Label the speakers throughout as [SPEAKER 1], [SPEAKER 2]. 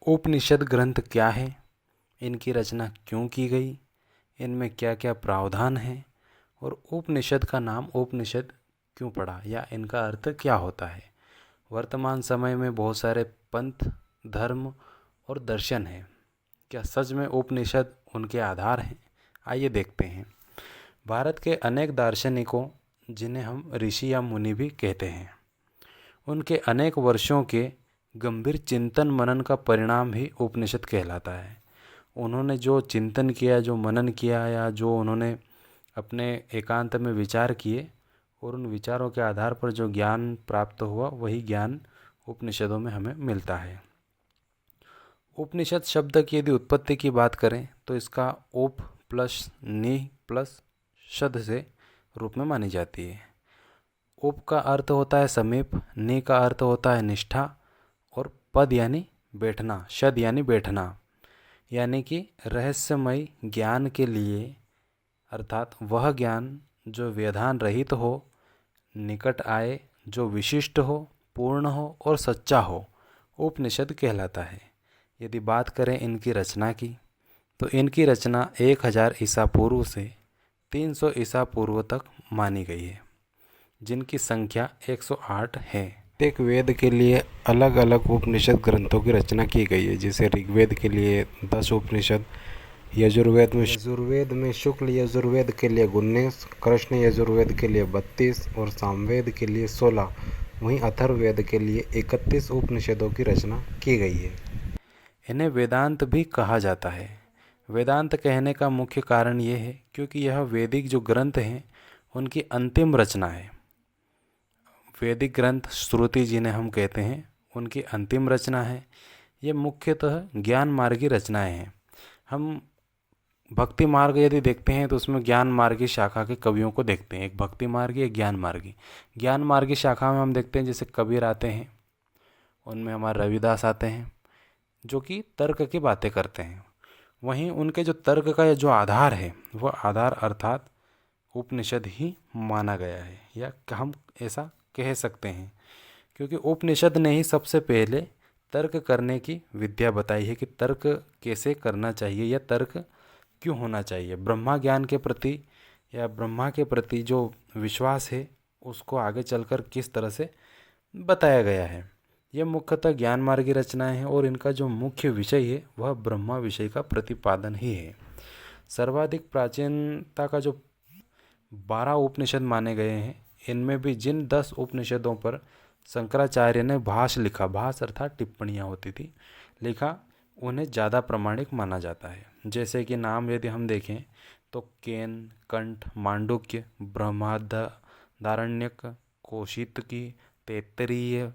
[SPEAKER 1] उपनिषद ग्रंथ क्या है, इनकी रचना क्यों की गई, इनमें क्या क्या प्रावधान है और उपनिषद का नाम उपनिषद क्यों पड़ा या इनका अर्थ क्या होता है। वर्तमान समय में बहुत सारे पंथ, धर्म और दर्शन हैं। क्या सच में उपनिषद उनके आधार हैं? आइए देखते हैं। भारत के अनेक दार्शनिकों, जिन्हें हम ऋषि या मुनि भी कहते हैं, उनके अनेक वर्षों के गंभीर चिंतन मनन का परिणाम ही उपनिषद कहलाता है। उन्होंने जो चिंतन किया, जो मनन किया या जो उन्होंने अपने एकांत में विचार किए और उन विचारों के आधार पर जो ज्ञान प्राप्त हुआ, वही ज्ञान उपनिषदों में हमें मिलता है। उपनिषद शब्द की यदि उत्पत्ति की बात करें तो इसका उप प्लस नि प्लस शब्द से रूप में मानी जाती है। उप का अर्थ होता है समीप, नि का अर्थ होता है निष्ठा और पद यानी बैठना, शद यानी बैठना, यानी कि रहस्यमय ज्ञान के लिए, अर्थात वह ज्ञान जो व्यवधान रहित हो, निकट आए, जो विशिष्ट हो, पूर्ण हो और सच्चा हो, उपनिषद कहलाता है। यदि बात करें इनकी रचना की, तो इनकी रचना 1000 ईसा पूर्व से 300 ईसा पूर्व तक मानी गई है, जिनकी संख्या 108 है। प्रत्येक वेद के लिए अलग अलग उपनिषद ग्रंथों की रचना की गई है। जैसे ऋग्वेद के लिए 10 उपनिषद, यजुर्वेद में शुक्ल यजुर्वेद के लिए 19, कृष्ण यजुर्वेद के लिए 32 और सामवेद के लिए 16, वहीं अथर्ववेद के लिए 31 उपनिषदों की रचना की गई है। इन्हें वेदांत भी कहा जाता है। वेदांत कहने का मुख्य कारण ये है क्योंकि यह वैदिक जो ग्रंथ हैं उनकी अंतिम रचना है। वैदिक ग्रंथ श्रुति जिन्हें हम कहते हैं, उनकी अंतिम रचना है। ये मुख्यतः ज्ञान मार्गी रचनाएं हैं। हम भक्ति मार्ग यदि देखते हैं तो उसमें ज्ञान मार्गी शाखा के कवियों को देखते हैं, एक भक्ति मार्गी, एक ज्ञान मार्गी। ज्ञान मार्गी शाखा में हम देखते हैं जैसे कबीर आते हैं, उनमें हमारे रविदास आते हैं जो कि तर्क की बातें करते हैं। वहीं उनके जो तर्क का जो आधार है, वह आधार अर्थात उपनिषद ही माना गया है, या हम ऐसा कह सकते हैं, क्योंकि उपनिषद ने ही सबसे पहले तर्क करने की विद्या बताई है कि तर्क कैसे करना चाहिए या तर्क क्यों होना चाहिए। ब्रह्मा ज्ञान के प्रति या ब्रह्मा के प्रति जो विश्वास है उसको आगे चलकर किस तरह से बताया गया है। ये मुख्यतः ज्ञान मार्गी रचनाएं हैं और इनका जो मुख्य विषय है वह ब्रह्मा विषय का प्रतिपादन ही है। सर्वाधिक प्राचीनता का जो 12 उपनिषद माने गए हैं, इनमें भी जिन 10 उपनिषदों पर शंकराचार्य ने भाष्य लिखा, भाष्य अर्थात टिप्पणियाँ होती थी, लिखा, उन्हें ज़्यादा प्रामाणिक माना जाता है। जैसे कि नाम यदि हम देखें तो केन, कंठ, मांडुक्य, बृहदारण्यक, कौशितकी, तैत्तरीय,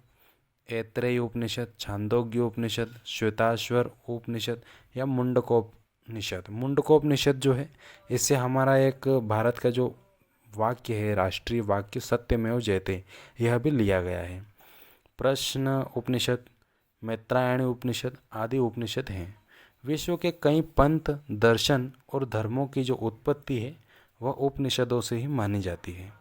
[SPEAKER 1] ऐत्रेय उपनिषद, छांदोग्य उपनिषद, श्वेताश्वर उपनिषद या मुंडकोपनिषद। मुंडकोपनिषद जो है, इससे हमारा एक भारत का जो वाक्य है, राष्ट्रीय वाक्य सत्यमेव जयते, यह भी लिया गया है। प्रश्न उपनिषद, मैत्रायणी उपनिषद आदि उपनिषद हैं। विश्व के कई पंथ, दर्शन और धर्मों की जो उत्पत्ति है वह उपनिषदों से ही मानी जाती है।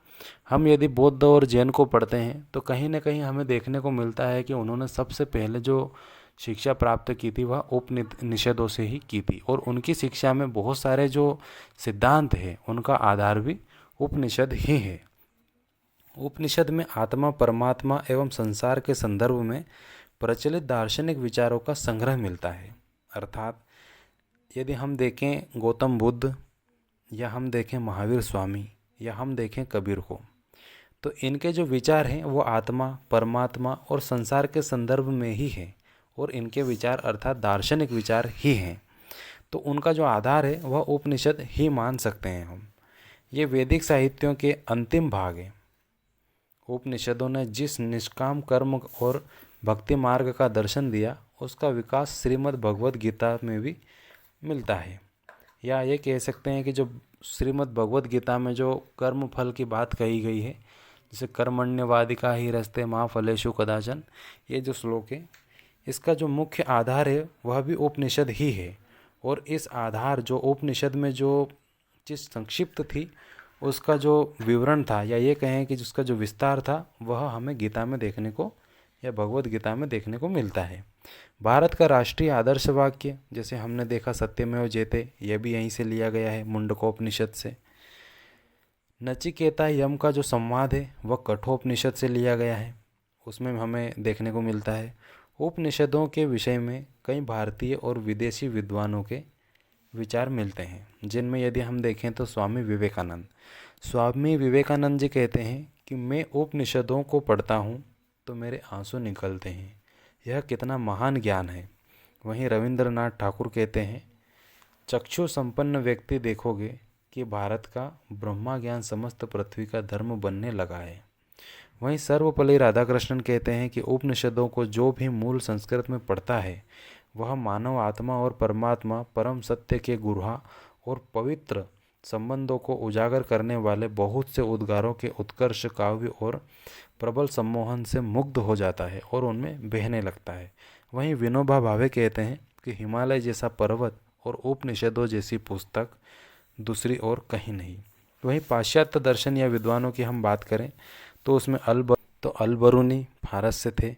[SPEAKER 1] हम यदि बौद्ध और जैन को पढ़ते हैं तो कहीं ना कहीं हमें देखने को मिलता है कि उन्होंने सबसे पहले जो शिक्षा प्राप्त की थी वह उपनिषदों से ही की थी, और उनकी शिक्षा में बहुत सारे जो सिद्धांत हैं उनका आधार भी उपनिषद ही है। उपनिषद में आत्मा, परमात्मा एवं संसार के संदर्भ में प्रचलित दार्शनिक विचारों का संग्रह मिलता है। अर्थात यदि हम देखें गौतम बुद्ध, या हम देखें महावीर स्वामी, या हम देखें कबीर को, तो इनके जो विचार हैं वो आत्मा, परमात्मा और संसार के संदर्भ में ही है, और इनके विचार अर्थात दार्शनिक विचार ही हैं। तो उनका जो आधार है वह उपनिषद ही मान सकते हैं हम। ये वैदिक साहित्यों के अंतिम भाग हैं। उपनिषदों ने जिस निष्काम कर्म और भक्ति मार्ग का दर्शन दिया, उसका विकास श्रीमद् भगवद गीता में भी मिलता है। या ये कह सकते हैं कि जो श्रीमद् भगवद गीता में जो कर्म फल की बात कही गई है, जैसे कर्मण्यवादिका ही रस्ते माँ फलेषु कदाचन, ये जो श्लोक है, इसका जो मुख्य आधार है वह भी उपनिषद ही है। और इस आधार जो उपनिषद में जो चीज़ संक्षिप्त थी उसका जो विवरण था, या ये कहें कि जिसका जो विस्तार था, वह हमें गीता में देखने को या भगवत गीता में देखने को मिलता है। भारत का राष्ट्रीय आदर्श वाक्य जैसे हमने देखा सत्यमेव जयते, यह भी यहीं से लिया गया है, मुंडकोपनिषद से। नचिकेता यम का जो संवाद है वह कठोपनिषद से लिया गया है, उसमें हमें देखने को मिलता है। उपनिषदों के विषय में कई भारतीय और विदेशी विद्वानों के विचार मिलते हैं, जिनमें यदि हम देखें तो स्वामी विवेकानंद जी कहते हैं कि मैं उपनिषदों को पढ़ता हूँ तो मेरे आंसू निकलते हैं, यह कितना महान ज्ञान है। वहीं रविंद्रनाथ ठाकुर कहते हैं, चक्षु संपन्न व्यक्ति देखोगे कि भारत का ब्रह्मा ज्ञान समस्त पृथ्वी का धर्म बनने लगा है। वहीं सर्वपल्ली राधाकृष्णन कहते हैं कि उपनिषदों को जो भी मूल संस्कृत में पढ़ता है वह मानव आत्मा और परमात्मा परम सत्य के गुहा और पवित्र संबंधों को उजागर करने वाले बहुत से उद्गारों के उत्कर्ष काव्य और प्रबल सम्मोहन से मुग्ध हो जाता है और उनमें बहने लगता है। वहीं विनोबा भावे कहते हैं कि हिमालय जैसा पर्वत और उपनिषदों जैसी पुस्तक दूसरी और कहीं नहीं। वहीं पाश्चात्य दर्शन या विद्वानों की हम बात करें तो उसमें अल-बरूनी भारत से थे,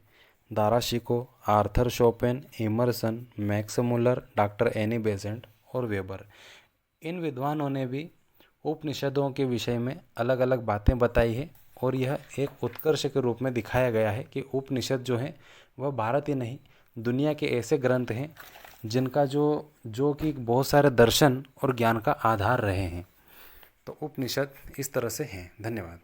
[SPEAKER 1] Dara Shikoh, Arthur Schopenhauer, Emerson, Max Muller, doctor Annie Besant और वेबर, इन विद्वानों ने भी उपनिषदों के विषय में अलग अलग बातें बताई है और यह एक उत्कर्ष के रूप में दिखाया गया है कि उपनिषद जो हैं वह भारत ही नहीं दुनिया के ऐसे ग्रंथ हैं जिनका जो कि बहुत सारे दर्शन और ज्ञान का आधार रहे हैं। तो उपनिषद इस तरह से हैं। धन्यवाद।